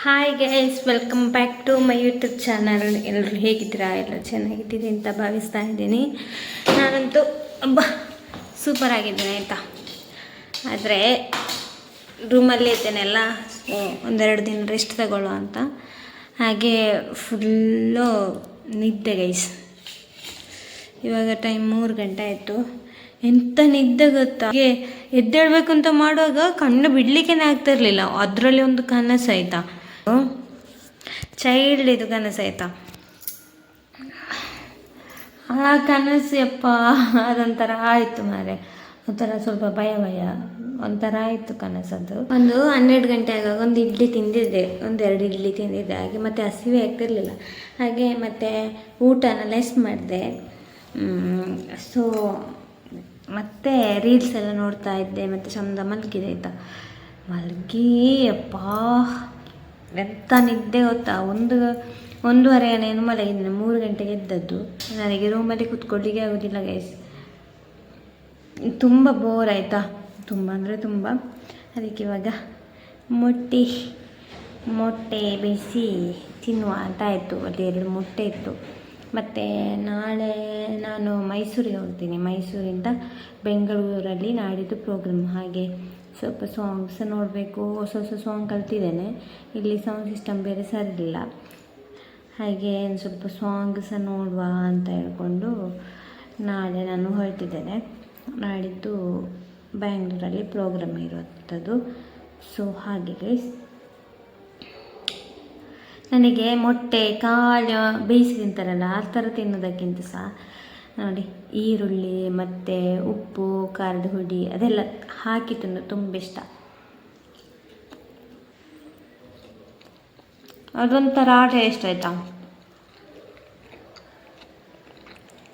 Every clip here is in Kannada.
Hi guys, welcome back to my YouTube channel. ಎಲ್ಲರೂ ಹೇಗಿದ್ದೀರಾ? ಎಲ್ಲ ಚೆನ್ನಾಗಿದ್ದೀರಿ ಅಂತ ಭಾವಿಸ್ತಾ ಇದ್ದೀನಿ. ನಾನಂತೂ ಸೂಪರ್ ಆಗಿದ್ದೀನಿ ಆಯಿತಾ. ಆದರೆ ರೂಮಲ್ಲಿ ಇದ್ದೇನೆಲ್ಲ, ಸೊ ಒಂದೆರಡು ದಿನ ರೆಸ್ಟ್ ತಗೊಳ್ಳೋ ಅಂತ. ಹಾಗೆ ಫುಲ್ಲು ನಿದ್ದೆ ಗೈಸ್. ಇವಾಗ ಟೈಮ್ 3 ಗಂಟೆ ಆಯಿತು. ಎಂಥ ನಿದ್ದೆ ಗೊತ್ತಾ, ಹಾಗೆ ಎದ್ದೇಳಬೇಕು ಅಂತ ಮಾಡುವಾಗ ಕಣ್ಣು ಬಿಡಲಿಕ್ಕೆ ಆಗ್ತಿರ್ಲಿಲ್ಲ. ಅದರಲ್ಲಿ ಒಂದು ಕನಸು ಆಯಿತಾ, ಚೈಲ್ಡ್ ಇದು ಕನಸು ಆಯಿತಾ. ಆ ಕನಸು ಯಪ್ಪ ಅದೊಂಥರ ಆಯಿತು ಮಾರೆ, ಒಂಥರ ಸ್ವಲ್ಪ ಭಯ ಒಂಥರ ಆಯಿತು ಕನಸದು. 12 ಗಂಟೆ ಆಗಾಗ ಒಂದು ಇಡ್ಲಿ ತಿಂದಿದ್ದೆ, 1-2 ಇಡ್ಲಿ ತಿಂದಿದ್ದೆ. ಹಾಗೆ ಮತ್ತು ಹಸಿವೆ ಆಗ್ತಿರ್ಲಿಲ್ಲ. ಹಾಗೆ ಮತ್ತು ಊಟನ ಲೆಸ್ ಮಾಡಿದೆ. ಸೊ ಮತ್ತು ರೀಲ್ಸ್ ಎಲ್ಲ ನೋಡ್ತಾ ಇದ್ದೆ. ಮತ್ತು ಚಂದ ಮಲಗಿದೆ ಆಯಿತಾ. ಅಪ್ಪ ಎಂಥ ನಿದ್ದೆ ಗೊತ್ತಾ. 1:30 ಏನು ಮಲಗಿದ್ದೀನಿ. 3 ಗಂಟೆಗೆ ಎದ್ದದ್ದು. ನನಗೆ ರೂಮಲ್ಲಿ ಕೂತ್ಕೊಳ್ಳಿಕ್ಕೆ ಆಗೋದಿಲ್ಲ ಗೈಸ್, ತುಂಬ ಬೋರ್ ಆಯಿತಾ, ತುಂಬ ಅಂದರೆ ತುಂಬ. ಅದಕ್ಕೆ ಇವಾಗ ಮೊಟ್ಟೆ ಬೇಯಿಸಿ ತಿನ್ನುವ ಅಂತ ಆಯಿತು. ಅಲ್ಲಿ 2 ಮೊಟ್ಟೆ ಇತ್ತು. ಮತ್ತು ನಾಳೆ ನಾನು ಮೈಸೂರಿಗೆ ಹೋಗ್ತೀನಿ. ಮೈಸೂರಿಂದ ಬೆಂಗಳೂರಲ್ಲಿ ನಾಡಿದ್ದು ಪ್ರೋಗ್ರಾಮ್. ಹಾಗೆ ಸ್ವಲ್ಪ ಸಾಂಗ್ಸ್ ನೋಡಬೇಕು. ಹೊಸ ಸಾಂಗ್ ಕಲ್ತಿದ್ದೇನೆ. ಇಲ್ಲಿ ಸೌಂಡ್ ಸಿಸ್ಟಮ್ ಬೇರೆ ಸರಿಯಿಲ್ಲ. ಹಾಗೆ ಸ್ವಲ್ಪ ಸಾಂಗ್ ಸಹ ನೋಡುವ ಅಂತ ಹೇಳ್ಕೊಂಡು ನಾಳೆ ನಾನು ಹೊರಟಿದ್ದೇನೆ. ನಾಡಿದ್ದು ಬ್ಯಾಂಗ್ಳೂರಲ್ಲಿ ಪ್ರೋಗ್ರಾಮ್ ಇರುವಂಥದ್ದು. ಸೊ ಹಾಗೆ ಗೈಸ್, ನನಗೆ ಮೊಟ್ಟೆ ಕಾಳು ಬೇಯಿಸಿ ತಿಂತಾರಲ್ಲ, ಆ ಥರ ತಿನ್ನೋದಕ್ಕಿಂತ ಸಹ ನೋಡಿ ಈರುಳ್ಳಿ ಮತ್ತು ಉಪ್ಪು, ಖಾರದ ಹುಡಿ ಅದೆಲ್ಲ ಹಾಕಿ ತಿನ್ನೋದು ತುಂಬ ಇಷ್ಟ. ಅದೊಂಥರ ಟೇಸ್ಟ್ ಆಯಿತಾ,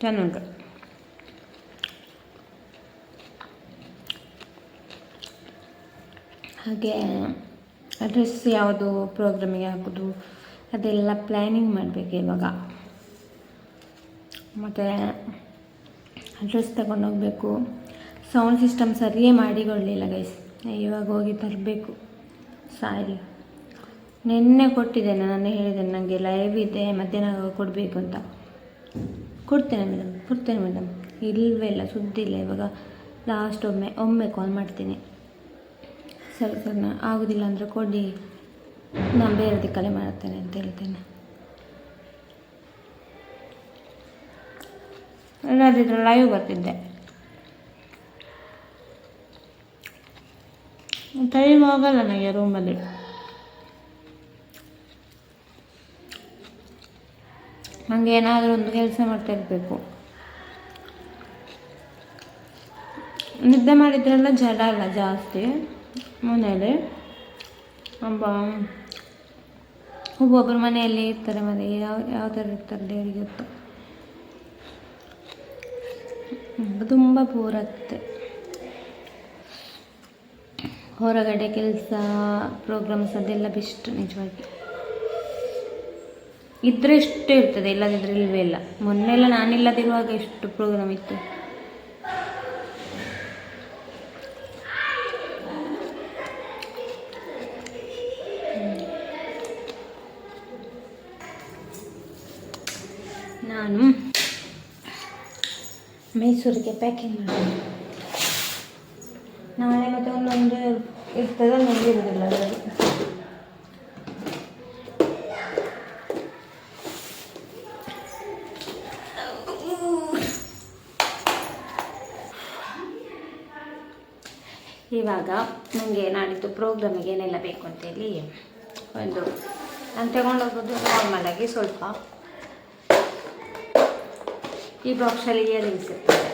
ಚೆನ್ನಾಗಿ. ಹಾಗೆ ಡ್ರೆಸ್ ಯಾವುದು ಪ್ರೋಗ್ರಾಮಿಗೆ ಹಾಕೋದು ಅದೆಲ್ಲ ಪ್ಲ್ಯಾನಿಂಗ್ ಮಾಡಬೇಕು ಇವಾಗ. ಮತ್ತು ಡ್ರೆಸ್ ತಗೊಂಡೋಗಬೇಕು. ಸೌಂಡ್ ಸಿಸ್ಟಮ್ ಸರಿಯೇ ಮಾಡಿಕೊಳ್ಳಿಲ್ಲ ಗೈಸ್. ಇವಾಗ ಹೋಗಿ ತರಬೇಕು ಸಾರಿ. ನಿನ್ನೆ ಕೊಟ್ಟಿದ್ದೇನೆ, ನಾನು ಹೇಳಿದ್ದೇನೆ ನನಗೆ ಲೈವ್ ಇದೆ ಮಧ್ಯಾಹ್ನ ಕೊಡಬೇಕು ಅಂತ. ಕೊಡ್ತೇನೆ ಮೇಡಮ್. ಇಲ್ಲವೇ ಇಲ್ಲ, ಸುದ್ದಿ ಇಲ್ಲ. ಇವಾಗ ಲಾಸ್ಟ್ ಒಮ್ಮೆ ಕಾಲ್ ಮಾಡ್ತೀನಿ. ಸರಿ ನಾನು ಆಗೋದಿಲ್ಲ ಅಂದರೆ ಕೊಡಿ, ನಾನು ಬೇರೆ ಕಲೆ ಮಾಡ್ತೇನೆ ಅಂತ ಹೇಳ್ತೇನೆ. ಇಲ್ಲದಿದ್ದರೆ ಲೈವ್ ಬರ್ತಿದ್ದೆ. ಟೈಮ್ ಆಗಲ್ಲ ನನಗೆ ರೂಮಲ್ಲಿ. ನನಗೆ ಏನಾದರೂ ಒಂದು ಕೆಲಸ ಮಾಡ್ತಾ ಇರಬೇಕು. ನಿದ್ದೆ ಮಾಡಿದ್ರೆಲ್ಲ ಜಡ ಅಲ್ಲ ಜಾಸ್ತಿ ಮನೆಯಲ್ಲಿ. ಒಬ್ಬೊಬ್ಬರು ಮನೆಯಲ್ಲಿ ಇರ್ತಾರೆ, ಯಾವ ಥರ ಇರ್ತಾರೆ ದೇವರಿಗೆ ಗೊತ್ತು. ತುಂಬ ಬೋರ್ ಆಗ್ತದೆ. ಹೊರಗಡೆ ಕೆಲಸ ಪ್ರೋಗ್ರಾಮ್ಸ್ ಅದೆಲ್ಲ ಬೆಸ್ಟ್ ನಿಜವಾಗಿ. ಇದ್ದರೆ ಇಷ್ಟೇ ಇರ್ತದೆ, ಇಲ್ಲದಿದ್ದರೆ ಇಲ್ಲವೇ ಇಲ್ಲ. ಮೊನ್ನೆಲ್ಲ ನಾನಿಲ್ಲದಿರುವಾಗ ಎಷ್ಟು ಪ್ರೋಗ್ರಾಮ್ ಇತ್ತು. ನಾನು ಮೈಸೂರಿಗೆ ಪ್ಯಾಕಿಂಗ್ ಮಾಡೋದು ನಾಳೆ. ಮತ್ತು ಒಂದೊಂದು ಇರ್ತದೆ, ಒಂದೊಂದು ಇರೋದಿಲ್ಲ ಅದರಲ್ಲಿ. ಇವಾಗ ನನಗೆ ನಾಡಿದ್ದು ಪ್ರೋಗ್ರಾಮಿಗೆ ಏನೆಲ್ಲ ಬೇಕು ಅಂತೇಳಿ ನಾನು ತಗೊಂಡೋಗೋದು ನಾರ್ಮಲಾಗಿ ಸ್ವಲ್ಪ ಈ ಬಾಕ್ಸಲ್ಲಿ ಇಯರಿಂಗ್ಸ್ ಇರ್ತದೆ.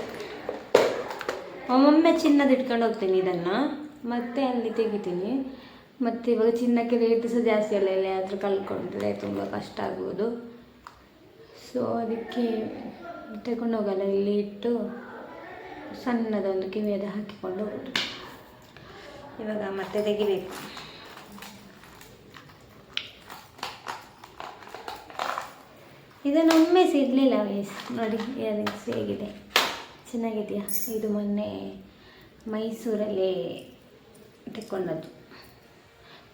ಒಮ್ಮೊಮ್ಮೆ ಚಿನ್ನದ ಇಟ್ಕೊಂಡು ಹೋಗ್ತೀನಿ ಇದನ್ನು, ಮತ್ತೆ ಅಲ್ಲಿ ತೆಗಿತೀನಿ. ಮತ್ತು ಇವಾಗ ಚಿನ್ನಕ್ಕೆ ರೇಟ್ ಸಹ ಜಾಸ್ತಿ ಅಲ್ಲ, ಇಲ್ಲಿ ಆದರೂ ಕಳ್ಕೊಂಡ್ರೆ ತುಂಬ ಕಷ್ಟ ಆಗ್ಬೋದು. ಸೊ ಅದಕ್ಕೆ ತಗೊಂಡೋಗಲ್ಲ, ಇಲ್ಲಿ ಇಟ್ಟು ಸಣ್ಣದೊಂದು ಕಿವಿಯದ ಹಾಕಿಕೊಂಡು ಹೋಗೋದು. ಇವಾಗ ಮತ್ತೆ ತೆಗಿಬೇಕು. ಇದನ್ನು ಒಮ್ಮೆ ಸಿಗಲಿಲ್ಲ ವಯಸ್ಸು. ನೋಡಿ ಇಯರಿಂಗ್ಸ್ ಹೇಗಿದೆ, ಚೆನ್ನಾಗಿದೆಯಾ? ಇದು ಮೊನ್ನೆ ಮೈಸೂರಲ್ಲಿ ತಗೊಂಡದ್ದು.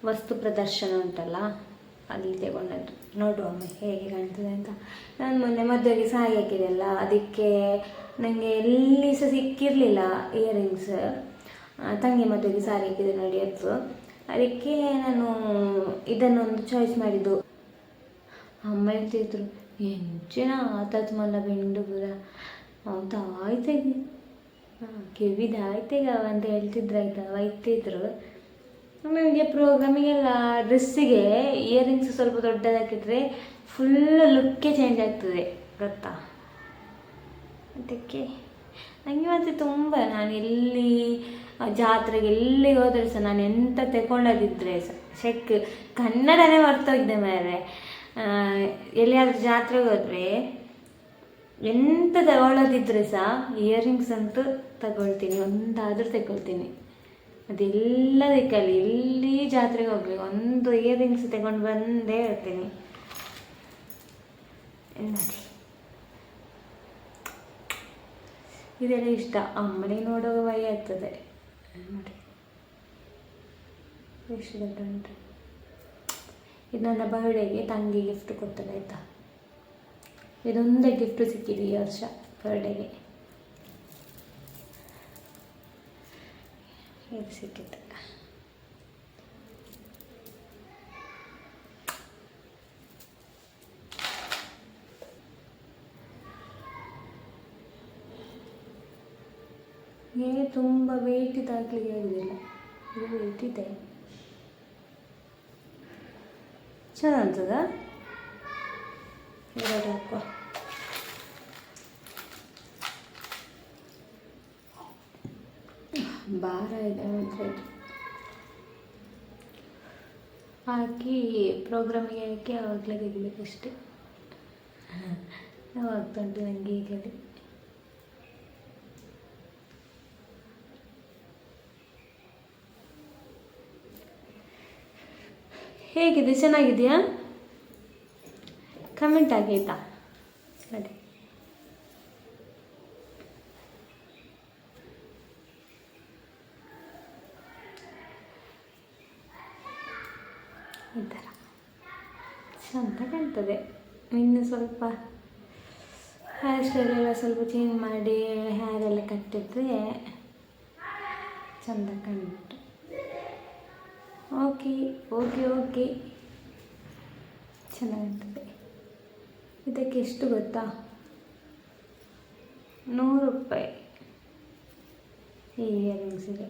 ವಸ್ತು ಪ್ರದರ್ಶನ ಉಂಟಲ್ಲ, ಅಲ್ಲಿ ತಗೊಂಡದ್ದು. ನೋಡುವ ಒಮ್ಮೆ ಹೇಗೆ ಕಾಣ್ತದೆ ಅಂತ. ನಾನು ಮೊನ್ನೆ ಮದುವೆಗೆ ಸಾರಿ ಹಾಕಿದೆಯಲ್ಲ, ಅದಕ್ಕೆ ನನಗೆ ಎಲ್ಲಿ ಸಹ ಸಿಕ್ಕಿರಲಿಲ್ಲ ಇಯರಿಂಗ್ಸ್. ತಂಗಿ ಮದುವೆಗೆ ಸಾರಿ ಹಾಕಿದೆ ನೋಡಿ ಅದು. ಅದಕ್ಕೆ ನಾನು ಇದನ್ನೊಂದು ಚಾಯ್ಸ್ ಮಾಡಿದ್ದು. ಅಮ್ಮ ಹೇಳ್ತಿದ್ರು, ಎಂಚಿನ ಆತತ್ ಮಲ್ಲ ಬೆಂಡು ಪೂರ ಹೌದಾ ಆಯ್ತಾಗಿ ಕಿವಿದಾಯ್ತೀಗ ಅಂತ ಹೇಳ್ತಿದ್ರು. ಆಯ್ತಾ ಒಯ್ತಿದ್ರು. ನನಗೆ ಪ್ರೋಗ್ರಾಮಿಗೆಲ್ಲ ಡ್ರೆಸ್ಸಿಗೆ ಇಯರಿಂಗ್ಸ್ ಸ್ವಲ್ಪ ದೊಡ್ಡದಾಕಿದ್ರೆ ಫುಲ್ ಲುಕ್ಕೇ ಚೇಂಜ್ ಆಗ್ತದೆ ಗೊತ್ತಾ. ಅದಕ್ಕೆ ನನಗೆ ಮತ್ತೆ ತುಂಬ, ನಾನು ಎಲ್ಲಿ ಜಾತ್ರೆಗೆ ಎಲ್ಲಿಗೆ ಹೋದ್ರೆ ಸಹ ನಾನು ಎಂತ ತಗೊಳ್ಳೋದಿದ್ರೆ ಸೆಕ್ ಕನ್ನಡನೇ ಮರ್ತೋಗಿದೆ ಮಾರೆ. ಎಲ್ಲಿಯಾದರೂ ಜಾತ್ರೆಗೆ ಹೋದರೆ ಎಂತ ತಗೊಳ್ಳೋದಿದ್ರೆ ಸಹ ಇಯರಿಂಗ್ಸ್ ಅಂತೂ ತಗೊಳ್ತೀನಿ, ಒಂದಾದರೂ ತಗೊಳ್ತೀನಿ. ಅದೆಲ್ಲದಕ್ಕಲ್ಲಿ ಎಲ್ಲಿ ಜಾತ್ರೆಗೆ ಹೋಗಲಿ ಒಂದು ಇಯರಿಂಗ್ಸ್ ತಗೊಂಡು ಬಂದೇ ಇರ್ತೀನಿ. ನೋಡಿ ಇದೆಲ್ಲ ಇಷ್ಟ. ಅಮ್ಮನಿಗೆ ನೋಡುವಾಗ ಭಯ ಆಗ್ತದೆ ನೋಡಿ ಎಷ್ಟು ದೊಡ್ಡ ಉಂಟು. ಇದು ನನ್ನ ಬರ್ಡೇಗೆ ತಂಗಿ ಗಿಫ್ಟ್ ಕೊಡ್ತದೆ ಆಯಿತಾ. ಇದೊಂದೇ ಗಿಫ್ಟ್ ಸಿಕ್ಕಿದೆ ಈ ವರ್ಷ ಬರ್ಡೇಗೆ. ಇದು ಸಿಕ್ಕಿತ್ತು. ನನಗೆ ತುಂಬ ವೆಯ್ಟ್ ಇದಾಗಲಿಕ್ಕೆ ಆಗೋದಿಲ್ಲ. ಇದು ವೆಯ್ಟ್ ಇದೆ, ಚೆನ್ನಾಗ್ತದ. ಎರಡು ಹಾಕುವ. ಭಾರ ಇದೆ ಮಾತ್ರ ಇದು. ಹಾಕಿ ಪ್ರೋಗ್ರಾಮಿಗೆ ಹಾಕಿ ಆವಾಗಲೇ ತೆಗಿಬೇಕಷ್ಟೆ. ಆಗ್ತಾ ಉಂಟು ನನಗೆ ಈಗಲೇ. ಹೇಗಿದೆ, ಚೆನ್ನಾಗಿದೆಯಾ? ಕಮೆಂಟ್ ಆಗಿ ಆಯಿತಾ. ನೋಡಿ ಈ ಥರ ಚೆಂದ ಕಾಣ್ತದೆ. ಇನ್ನು ಸ್ವಲ್ಪ ಹೇರ್ ಸ್ಟೈಲೆಲ್ಲ ಸ್ವಲ್ಪ ಚೇಂಜ್ ಮಾಡಿ ಹೇರೆಲ್ಲ ಕಟ್ಟಿದ್ರೆ ಚೆಂದ ಕಾಣುತ್ತೆ. ಓಕೆ ಓಕೆ ಓಕೆ ಚೆನ್ನಾಗಿರ್ತದೆ. ಇದಕ್ಕೆ ಎಷ್ಟು ಗೊತ್ತಾ? 100 ರೂಪಾಯಿ ಈ ಇಯರಿಂಗ್ಸಿಗೆ.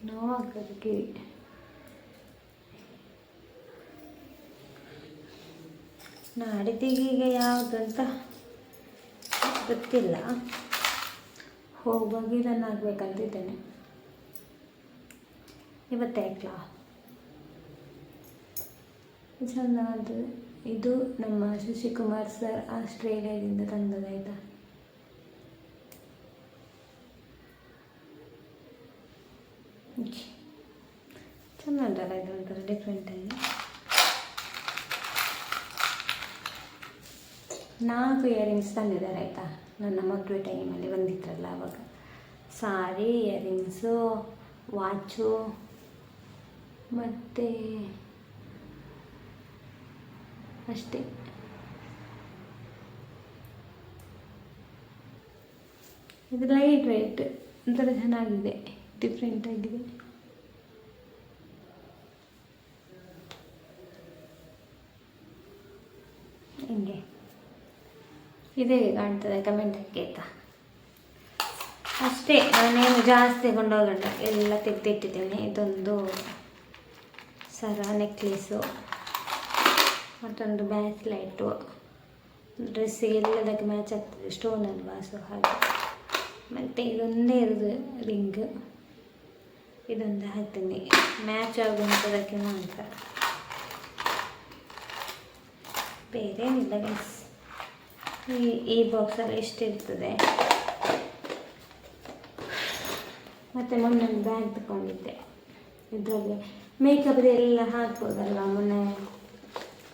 ನೋವಾಗೋದಕ್ಕೆ ನಾಡಿದ್ದೀಗ ಈಗ ಯಾವುದಂತ ಗೊತ್ತಿಲ್ಲ. ಹೋಗುವಾಗ ಇದನ್ನು ಆಗಬೇಕಂತಿದ್ದೇನೆ. ಇವತ್ತೇ ಹಾಕ್ಲಾ? ಚೆಂದ ಅದು. ಇದು ನಮ್ಮ ಶಶಿಕುಮಾರ್ ಸರ್ ಆಸ್ಟ್ರೇಲಿಯಾದಿಂದ ತಂದದಾಯ್ತಾ. ಚೆಂದ ಉಂಟಲ್ಲ ಇದು, ಒಂಥರ ಡಿಫ್ರೆಂಟಾಗಿ. 4 ಇಯರಿಂಗ್ಸ್ ತಂದಿದ್ದಾರೆ ಆಯಿತಾ. ನನ್ನ ಮದುವೆ ಟೈಮಲ್ಲಿ ಬಂದಿದ್ರಲ್ಲ ಆವಾಗ. ಸಾರಿ, ಇಯರಿಂಗ್ಸು, ವಾಚು ಮತ್ತು ಅಷ್ಟೇ. ಇದು ಲೈಟ್ ವೆಯ್ಟ್, ಒಂಥರ ಚೆನ್ನಾಗಿದೆ, ಡಿಫ್ರೆಂಟಾಗಿದೆ. ಹಿಂಗೆ ಇದೇ ಕಾಣ್ತದೆ. ಕಮೆಂಟ್ ಹಾಕಿ ಆಯಿತಾ. ಅಷ್ಟೇ, ನಾನೇನು ಜಾಸ್ತಿ ಕೊಂಡೋಗಲ್ಲ, ಎಲ್ಲ ತೆಗೆದಿಟ್ಟಿದ್ದೇನೆ. ಇದೊಂದು ಸರ, ನೆಕ್ಲೇಸು, ಮತ್ತೊಂದು ಬ್ಯಾಸ್ಲೈಟು. ಡ್ರೆಸ್ಸಿಗೆ ಎಲ್ಲದಕ್ಕೆ ಮ್ಯಾಚ್ ಆಗ್ತದೆ, ಸ್ಟೋನ್ ಅಲ್ವಾ, ಸೊ ಹಾಗೆ. ಮತ್ತು ಇದೊಂದೇ ಇರೋದು ರಿಂಗ್, ಇದೊಂದು ಹಾಕ್ತೀನಿ ಮ್ಯಾಚ್ ಆಗುವಂಥದ್ದಕ್ಕೆ ಮಾತ್ರ, ಬೇರೆ ಏನಿಲ್ಲ ಗೈಸ್. ಈ ಬಾಕ್ಸಲ್ಲಿ ಎಷ್ಟಿರ್ತದೆ. ಮತ್ತು ಮೊನ್ನೆ ಬ್ಯಾಗ್ ತಗೊಂಡಿದ್ದೆ, ಇದರಲ್ಲಿ ಮೇಕಪ್ದು ಎಲ್ಲ ಹಾಕ್ಬೋದಲ್ಲ. ಮೊನ್ನೆ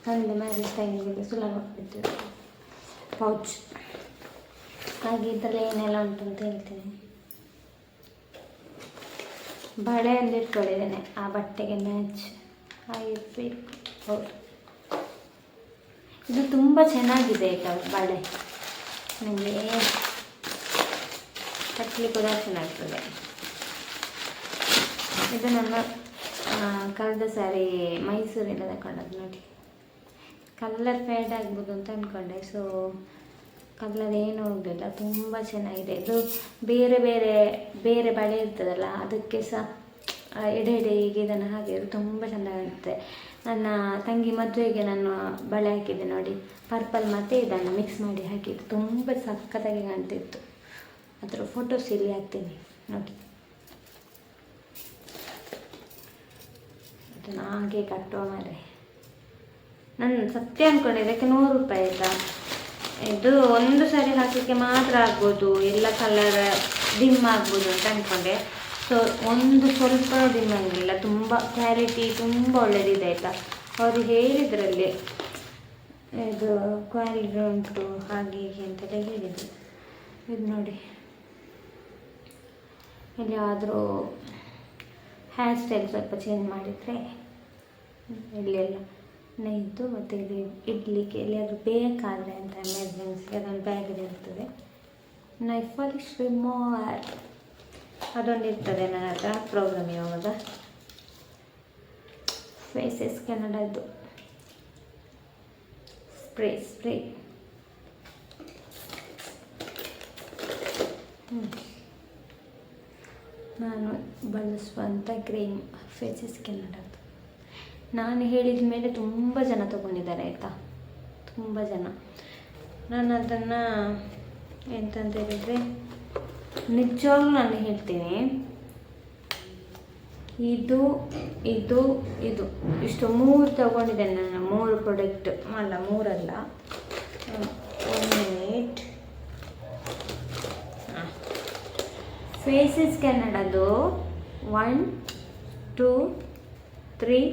ತಂದೆ ಮ್ಯಾರೇಜ್ ಟೈಮಿಗೆಲ್ಲ ಸುಲಭ ಆಗ್ತಿತ್ತು. ಪೌಚ್. ಹಾಗೆ ಇದರಲ್ಲಿ ಏನೆಲ್ಲ ಉಂಟು ಅಂತ ಹೇಳ್ತೀನಿ. ಬಳೆ ಒಂದು ಇಟ್ಕೊಂಡಿದ್ದೇನೆ, ಆ ಬಟ್ಟೆಗೆ ಮ್ಯಾಚ್ ಆಗಿರ್ಬೇಕು. ಹೌದು, ಇದು ತುಂಬ ಚೆನ್ನಾಗಿದೆ ಆಯಿತಾ ಬಳೆ. ನನಗೆ ಕಟ್ಟಲಿಕ್ಕೆ ಕೂಡ ಚೆನ್ನಾಗ್ತದೆ. ಇದು ನನ್ನ ಕಳೆದ ಸಾರಿ ಮೈಸೂರಿಂದ ತಗೊಂಡದ್ದು ನೋಡಿ. ಕಲರ್ ಫೇಡ್ ಆಗ್ಬೋದು ಅಂತ ಅಂದ್ಕೊಂಡೆ, ಸೊ ಕಲರ್ ಏನೂ ಹೋಗಲಿಲ್ಲ, ತುಂಬ ಚೆನ್ನಾಗಿದೆ. ಇದು ಬೇರೆ ಬೇರೆ ಬೇರೆ ಬಳೆ ಇರ್ತದಲ್ಲ, ಅದಕ್ಕೆ ಸಹ ಎಡೆ ಎಡೆಗೆ ಇದನ್ನು ಹಾಕಿದ್ರು ತುಂಬ ಚೆನ್ನಾಗಿರುತ್ತೆ. ನನ್ನ ತಂಗಿ ಮದುವೆಗೆ ನಾನು ಬಳೆ ಹಾಕಿದ್ದೆ ನೋಡಿ, ಪರ್ಪಲ್ ಮತ್ತು ಇದನ್ನು ಮಿಕ್ಸ್ ಮಾಡಿ ಹಾಕಿದ್ದು, ತುಂಬ ಸಖತ್ತಾಗಿ ಕಾಣ್ತಿತ್ತು. ಅದರ ಫೋಟೋಸ್ ಇಲ್ಲಿ ಹಾಕ್ತೀನಿ ನೋಡಿ. ಅದನ್ನು ಹಾಗೆ ಕಟ್ಟುವ ಮಾರೆ. ನಾನು ಸತ್ಯ ಅಂದ್ಕೊಂಡೆ ಇದಕ್ಕೆ 100 ರೂಪಾಯಿ ಆಯಿತಾ. ಇದು ಒಂದು ಸಾರಿ ಹಾಕಲಿಕ್ಕೆ ಮಾತ್ರ ಆಗ್ಬೋದು, ಎಲ್ಲ ಕಲರ್ ಡಿಮ್ ಆಗ್ಬೋದು ಅಂತ ಅಂದ್ಕೊಂಡೆ. ಸೊ ಒಂದು ಸ್ವಲ್ಪ ಡಿಮ್ ಆಗಲಿಲ್ಲ, ತುಂಬ ಕ್ವಾಲಿಟಿ ತುಂಬ ಒಳ್ಳೆಯದಿದೆ ಆಯಿತಾ. ಅವರು ಹೇಳಿದ್ರಲ್ಲಿ ಇದು ಕ್ವಾಲಿಟಿ ಉಂಟು ಹಾಗೆ ಹೀಗೆ ಅಂತೆಲ್ಲ ಹೇಳಿದರು. ಇದು ನೋಡಿ, ಇಲ್ಲಿ ಆದರೂ ಹೇರ್ ಸ್ಟೈಲ್ ಸ್ವಲ್ಪ ಚೇಂಜ್ ಮಾಡಿದರೆ ಇಲ್ಲೆಲ್ಲ ನೈತು, ಮತ್ತು ಇಲ್ಲಿ ಇಡ್ಲಿಕ್ಕೆ ಎಲ್ಲಿಯಾದರೂ ಬೇಕಾದರೆ ಅಂತ ಎಮರ್ಜೆನ್ಸಿ ಅದೊಂದು ಬ್ಯಾಗಲ್ಲಿ ಇರ್ತದೆ. ನೈಫಲ್ಲಿ ಶ್ರಿಮೋರ್ ಅದೊಂದು ಇರ್ತದೆ ನನ್ನ ಹತ್ರ ಪ್ರೋಗ್ರಾಮ್ ಯಾವಾಗ. ಫೇಸಸ್ ಕೆನಡದ್ದು ಸ್ಪ್ರೇ. ನಾನು ಬಳಸುವಂಥ ಕ್ರೀಮ್ ಫೇಸಸ್ ಕೆನಡದ್ದು. ನಾನು ಹೇಳಿದ ಮೇಲೆ ತುಂಬ ಜನ ತೊಗೊಂಡಿದ್ದಾರೆ ಆಯಿತಾ, ತುಂಬ ಜನ. ನಾನು ಅದನ್ನು ಎಂತಂತ ಹೇಳಿದರೆ ನಿಜವಾಗ್ಲೂ ನಾನು ಹೇಳ್ತೀನಿ, ಇದು ಇದು ಇದು ಇಷ್ಟು 3 ತೊಗೊಂಡಿದ್ದೇನೆ ನಾನು. 3 ಪ್ರಾಡಕ್ಟ್ ಅಲ್ಲ, 3 ಅಲ್ಲ, 1 ಮಿನಿಟ್. ಫೇಸಸ್ ಕೆನಡದು 1 2 3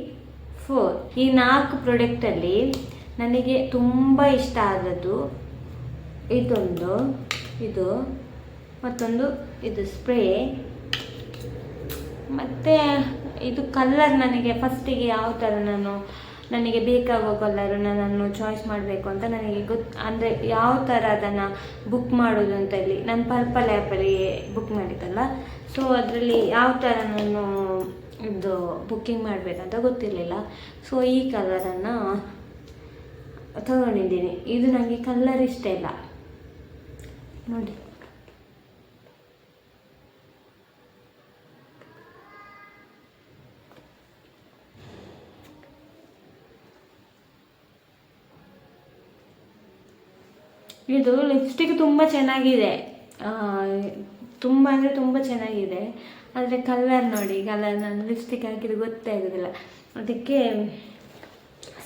4 ಈ 4 ಪ್ರಾಡಕ್ಟಲ್ಲಿ ನನಗೆ ತುಂಬ ಇಷ್ಟ ಆದದ್ದು ಇದೊಂದು, ಇದು ಮತ್ತೊಂದು ಇದು ಸ್ಪ್ರೇ, ಮತ್ತು ಇದು ಕಲರ್. ನನಗೆ ಫಸ್ಟಿಗೆ ಯಾವ ಥರ ನನಗೆ ಬೇಕಾಗೋ ಕಲರು ನನ್ನನ್ನು ಚಾಯ್ಸ್ ಮಾಡಬೇಕು ಅಂತ ನನಗೆ ಅಂದರೆ ಯಾವ ಥರ ಅದನ್ನು ಬುಕ್ ಮಾಡೋದು ಅಂತ ಹೇಳಿ ನಾನು ಪರ್ಪಲ್ ಆ್ಯಪಲ್ಲಿ ಬುಕ್ ಮಾಡಿದ್ದಲ್ಲ. ಸೊ ಅದರಲ್ಲಿ ಯಾವ ಥರ ನಾನು ಇದು ಬುಕ್ಕಿಂಗ್ ಮಾಡಬೇಕಂತ ಗೊತ್ತಿರಲಿಲ್ಲ. ಸೊ ಈ ಕಲರನ್ನು ತಗೊಂಡಿದ್ದೀನಿ. ಇದು ನನಗೆ ಕಲರ್ ಇಷ್ಟ ಇಲ್ಲ ನೋಡಿ. ಇದು ಲಿಪ್ಸ್ಟಿಕ್ ತುಂಬ ಚೆನ್ನಾಗಿದೆ, ತುಂಬ ಅಂದರೆ ತುಂಬ ಚೆನ್ನಾಗಿದೆ. ಆದರೆ ಕಲರ್ ನೋಡಿ, ಕಲರ್ ನಾನು ಲಿಪ್ಸ್ಟಿಕ್ ಹಾಕಿದ್ದು ಗೊತ್ತೇ ಆಗೋದಿಲ್ಲ. ಅದಕ್ಕೆ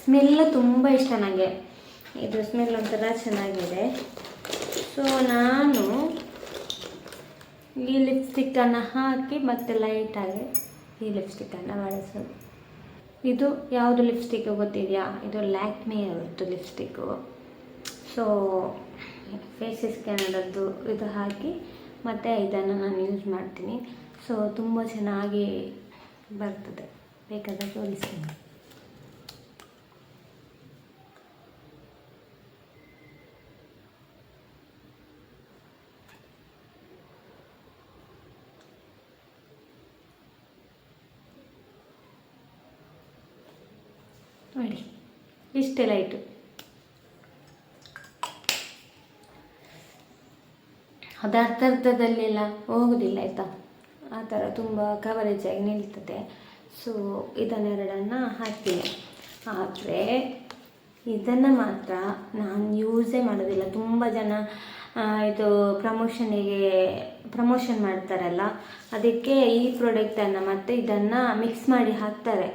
ಸ್ಮೆಲ್ಲು ತುಂಬ ಇಷ್ಟ ನನಗೆ. ಇದು ಸ್ಮೆಲ್ ಒಂಥರ ಚೆನ್ನಾಗಿದೆ. ಸೊ ನಾನು ಈ ಲಿಪ್ಸ್ಟಿಕ್ಕನ್ನು ಹಾಕಿ ಮತ್ತೆ ಲೈಟಾಗಿ ಈ ಲಿಪ್ಸ್ಟಿಕ್ಕನ್ನು ಬಳಸೋದು. ಇದು ಯಾವುದು ಲಿಪ್ಸ್ಟಿಕ್ ಗೊತ್ತಿದೆಯಾ? ಇದು ಲ್ಯಾಕ್ಮೆ ಅವತ್ತು ಲಿಪ್ಸ್ಟಿಕ್ಕು. ಸೊ ಫೇಸಸ್ ಕೆನಡದ್ದು ಇದು ಹಾಕಿ ಮತ್ತು ಇದನ್ನು ನಾನು ಯೂಸ್ ಮಾಡ್ತೀನಿ. ಸೊ ತುಂಬ ಚೆನ್ನಾಗಿ ಬರ್ತದೆ, ಬೇಕಾದರೆ ತೋರಿಸ್ತೀನಿ. ನೋಡಿ ಇಷ್ಟೇ ಲೈಟು. ಅದು ಅರ್ಧದಲ್ಲೆಲ್ಲ ಹೋಗೋದಿಲ್ಲ ಆಯಿತಾ, ಆ ಥರ ತುಂಬ ಕವರೇಜ್ ಆಗಿ ನಿಲ್ತದೆ. ಸೊ ಇದನ್ನೆರಡನ್ನು ಹಾಕ್ತೀನಿ. ಆದರೆ ಇದನ್ನು ಮಾತ್ರ ನಾನು ಯೂಸೇ ಮಾಡೋದಿಲ್ಲ. ತುಂಬ ಜನ ಇದು ಪ್ರಮೋಷನ್ ಮಾಡ್ತಾರಲ್ಲ, ಅದಕ್ಕೆ ಈ ಪ್ರಾಡಕ್ಟನ್ನು ಮತ್ತು ಇದನ್ನು ಮಿಕ್ಸ್ ಮಾಡಿ ಹಾಕ್ತಾರೆ.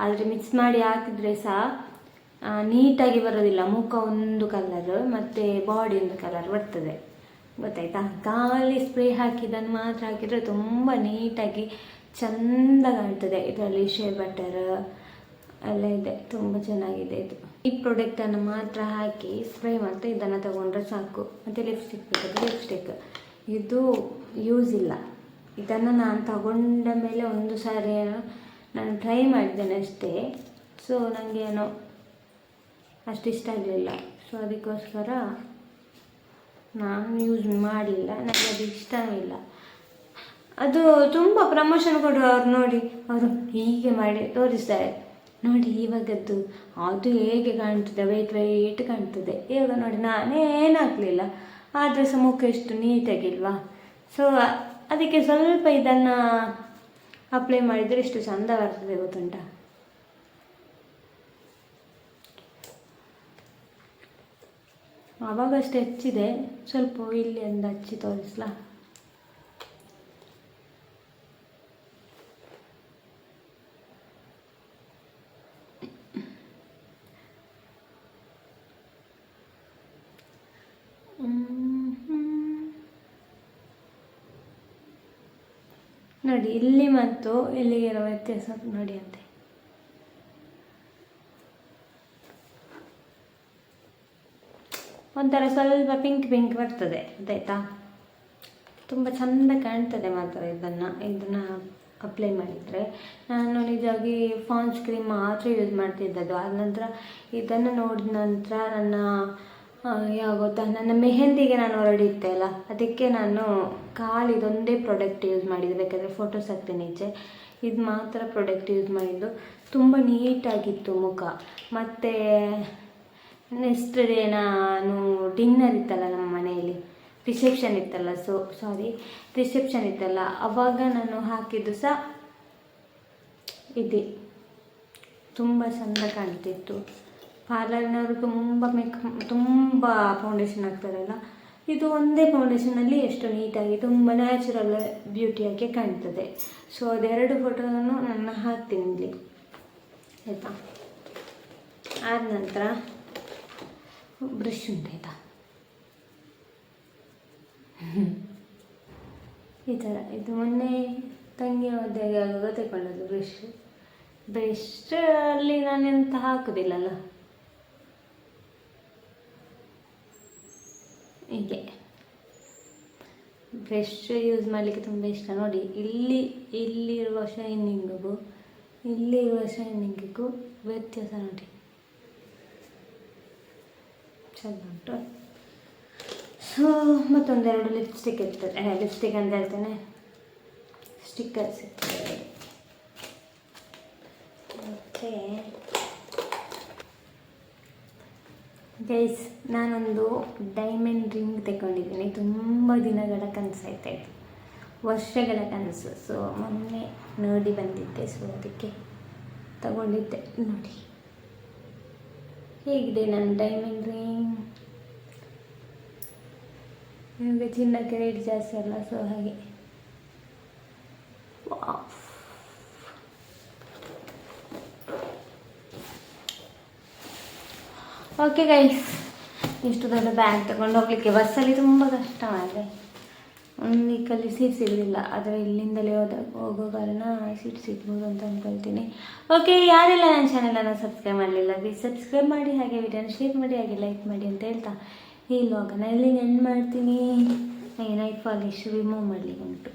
ಆದರೆ ಮಿಕ್ಸ್ ಮಾಡಿ ಹಾಕಿದರೆ ಸಹ ನೀಟಾಗಿ ಬರೋದಿಲ್ಲ. ಮುಖ ಒಂದು ಕಲರ್ ಮತ್ತು ಬಾಡಿ ಒಂದು ಕಲರ್ ಬರ್ತದೆ, ಗೊತ್ತಾಯ್ತಾ. ಖಾಲಿ ಸ್ಪ್ರೇ ಹಾಕಿದ್ದನ್ನು ಮಾತ್ರ ಹಾಕಿದರೆ ತುಂಬ ನೀಟಾಗಿ ಚೆಂದ ಕಾಣ್ತದೆ. ಇದರಲ್ಲಿ ಶೇ ಬಟರ್ ಎಲ್ಲ ಇದೆ, ತುಂಬ ಚೆನ್ನಾಗಿದೆ ಇದು. ಈ ಪ್ರಾಡಕ್ಟನ್ನು ಮಾತ್ರ ಹಾಕಿ ಸ್ಪ್ರೇ ಮತ್ತು ಇದನ್ನು ತಗೊಂಡ್ರೆ ಸಾಕು. ಮತ್ತು ಲಿಪ್ಸ್ಟಿಕ್ ಬೇಕಾದ್ರೆ ಲಿಪ್ಸ್ಟಿಕ್, ಇದು ಯೂಸ್ ಇಲ್ಲ. ಇದನ್ನು ನಾನು ತಗೊಂಡ ಮೇಲೆ ಒಂದು ಸಾರಿ ಏನೋ ನಾನು ಟ್ರೈ ಮಾಡಿದ್ದೇನೆ ಅಷ್ಟೇ. ಸೊ ನನಗೆ ಏನೋ ಅಷ್ಟು ಇಷ್ಟ ಆಗಲಿಲ್ಲ. ಸೊ ಅದಕ್ಕೋಸ್ಕರ ನಾನು ಯೂಸ್ ಮಾಡಲಿಲ್ಲ. ನನಗೆ ಅದು ಇಷ್ಟವೂ ಇಲ್ಲ. ಅದು ತುಂಬ ಪ್ರಮೋಷನ್ ಕೊಡುವವರು ನೋಡಿ, ಅವರು ಹೀಗೆ ಮಾಡಿ ತೋರಿಸ್ತಾರೆ ನೋಡಿ ಇವಾಗದ್ದು ಅದು ಹೇಗೆ ಕಾಣ್ತದೆ, ವೆಯ್ಟ್ ಕಾಣ್ತದೆ. ಇವಾಗ ನೋಡಿ ನಾನೇನು ಹಾಕಲಿಲ್ಲ, ಆದರೆ ಸಹ ಮುಖ ಎಷ್ಟು ನೀಟಾಗಿಲ್ವಾ. ಸೊ ಅದಕ್ಕೆ ಸ್ವಲ್ಪ ಇದನ್ನು ಅಪ್ಲೈ ಮಾಡಿದರೆ ಎಷ್ಟು ಚಂದ ಬರ್ತದೆ ಗೊತ್ತುಂಟ. ಆವಾಗಷ್ಟು ಹೆಚ್ಚಿದೆ, ಸ್ವಲ್ಪ ಇಲ್ಲಿ ಒಂದು ಹಚ್ಚಿ ತೋರಿಸ್ಲಾ. ನೋಡಿ ಇಲ್ಲಿ ಮತ್ತು ಇಲ್ಲಿಗಿರೋ ವ್ಯತ್ಯಾಸ ನೋಡಿ ಅಂತೆ. ಒಂಥರ ಸ್ವಲ್ಪ ಪಿಂಕ್ ಬರ್ತದೆ, ಗೊತ್ತಾಯ್ತಾ. ತುಂಬ ಚೆಂದ ಕಾಣ್ತದೆ ಮಾತ್ರ ಇದನ್ನು ಅಪ್ಲೈ ಮಾಡಿದರೆ. ನಾನು ನಿಜವಾಗಿ ಫಾನ್ಸ್ ಕ್ರೀಮ್ ಮಾತ್ರ ಯೂಸ್ ಮಾಡ್ತಿದ್ದದ್ದು. ಆದ ನಂತರ ಇದನ್ನು ನೋಡಿದ ನಂತರ ನನ್ನ ಮೆಹಂದಿಗೆ ನಾನು ಹೊರಡಿದ್ದೆ ಅಲ್ಲ, ಅದಕ್ಕೆ ನಾನು ಖಾಲಿ ಇದೊಂದೇ ಪ್ರಾಡಕ್ಟ್ ಯೂಸ್ ಮಾಡಿದ್ದು. ಬೇಕಾದರೆ ಫೋಟೋಸ್ ಹಾಕ್ತೀನಿ ಈಚೆ. ಇದು ಮಾತ್ರ ಪ್ರಾಡಕ್ಟ್ ಯೂಸ್ ಮಾಡಿದ್ದು. ತುಂಬ ನೀಟಾಗಿತ್ತು ಮುಖ. ಮತ್ತು ನೆಕ್ಸ್ಟ್ ಡೇ ನಾನು ಡಿನ್ನರ್ ಇತ್ತಲ್ಲ ನಮ್ಮ ಮನೆಯಲ್ಲಿ, ರಿಸೆಪ್ಷನ್ ಇತ್ತಲ್ಲ, ಆವಾಗ ನಾನು ಹಾಕಿದ್ದು ಸಹ ಇದೆ. ತುಂಬ ಚೆಂದ ಕಾಣ್ತಿತ್ತು. ಪಾರ್ಲರ್ನವರು ತುಂಬ ಫೌಂಡೇಶನ್ ಹಾಕ್ತಾರಲ್ಲ, ಇದು ಒಂದೇ ಫೌಂಡೇಶನಲ್ಲಿ ಎಷ್ಟು ನೀಟಾಗಿ ತುಂಬ ನ್ಯಾಚುರಲ್ ಬ್ಯೂಟಿಯಾಗಿ ಕಾಣ್ತದೆ. ಸೊ ಅದೆರಡು ಫೋಟೋನು ನಾನು ಹಾಕ್ತೀನಿ ಇಲ್ಲಿ, ಆಯಿತಾ. ಆದ ನಂತರ ಬ್ರಷ್ ಉಂಟು, ಆಯಿತಾ. ಈ ಥರ ಇದು ಮೊನ್ನೆ ತಂಗಿ ಮದುವೆಗೆ ಆಗುವಾಗ ತಗೊಂಡದ್ದು ಬ್ರಷಲ್ಲಿ ನಾನೆಂತ ಹಾಕೋದಿಲ್ಲಲ್ಲ, ಹೀಗೆ ಬ್ರಷ್ ಯೂಸ್ ಮಾಡಲಿಕ್ಕೆ ತುಂಬ ಇಷ್ಟ. ನೋಡಿ ಇಲ್ಲಿರುವ ಶೈನಿಂಗಿಗೂ ವ್ಯತ್ಯಾಸ ನೋಡಿ, ಚೆಂದ ಉಂಟು. ಸೊ ಮತ್ತೊಂದೆರಡು ಲಿಪ್ಸ್ಟಿಕ್ ಇರ್ತದೆ, ಲಿಪ್ಸ್ಟಿಕ್ ಅಂತ ಹೇಳ್ತೇನೆ, ಸ್ಟಿಕ್ಕರ್ಸ್ ಇರ್ತದೆ. ಮತ್ತು ಗೈಸ್, ನಾನೊಂದು ಡೈಮಂಡ್ ರಿಂಗ್ ತಗೊಂಡಿದ್ದೀನಿ. ತುಂಬ ದಿನಗಳ ಕನಸಾಯ್ತಾ ಇತ್ತು, ವರ್ಷಗಳ ಕನಸು. ಸೊ ಮೊನ್ನೆ ನೋಡಿ ಬಂದಿದ್ದೆ, ಸೊ ಅದಕ್ಕೆ ತಗೊಂಡಿದ್ದೆ. ನೋಡಿ ಹೇಗಿದೆ ನನ್ನ ಡೈಮಂಡ್ ರಿಂಗ್. ನಿಮಗೆ ಚಿನ್ನಕ್ಕೆ ರೇಟ್ ಜಾಸ್ತಿ ಅಲ್ಲ, ಸೊ ಹಾಗೆ. ಓಕೆ ಗೈಸ್, ಇಷ್ಟು ದೊಡ್ಡ ಬ್ಯಾಗ್ ತಗೊಂಡು ಹೋಗ್ಲಿಕ್ಕೆ ಬಸ್ಸಲ್ಲಿ ತುಂಬ ಕಷ್ಟ. ಆದರೆ ಒಂದು ವೀಕಲ್ಲಿ ಸೀಟ್ ಸಿಗೋದಿಲ್ಲ, ಆದರೆ ಇಲ್ಲಿಂದಲೇ ಹೋಗೋ ಕಾರಣ ಸೀಟ್ ಸಿಗ್ಬೋದು ಅಂತ ಅಂದ್ಕೊಳ್ತೀನಿ. ಓಕೆ, ಯಾರೆಲ್ಲ ನನ್ನ ಚಾನಲನ್ನು ಸಬ್ಸ್ಕ್ರೈಬ್ ಮಾಡಲಿಲ್ಲ, ಪ್ಲೀಸ್ ಸಬ್ಸ್ಕ್ರೈಬ್ ಮಾಡಿ, ಹಾಗೆ ವಿಡಿಯೋನ ಶೇರ್ ಮಾಡಿ, ಹಾಗೆ ಲೈಕ್ ಮಾಡಿ ಅಂತ ಹೇಳ್ತಾ ಈ ವ್ಲಾಗನ್ನು ಇಲ್ಲಿ ಎಂಡ್ ಮಾಡ್ತೀನಿ. ನನಗೆ ನೈಟ್ ಪಾಲಿಶ್ ರಿಮೂವ್ ಮಾಡಲಿಕ್ಕೆ ಉಂಟು.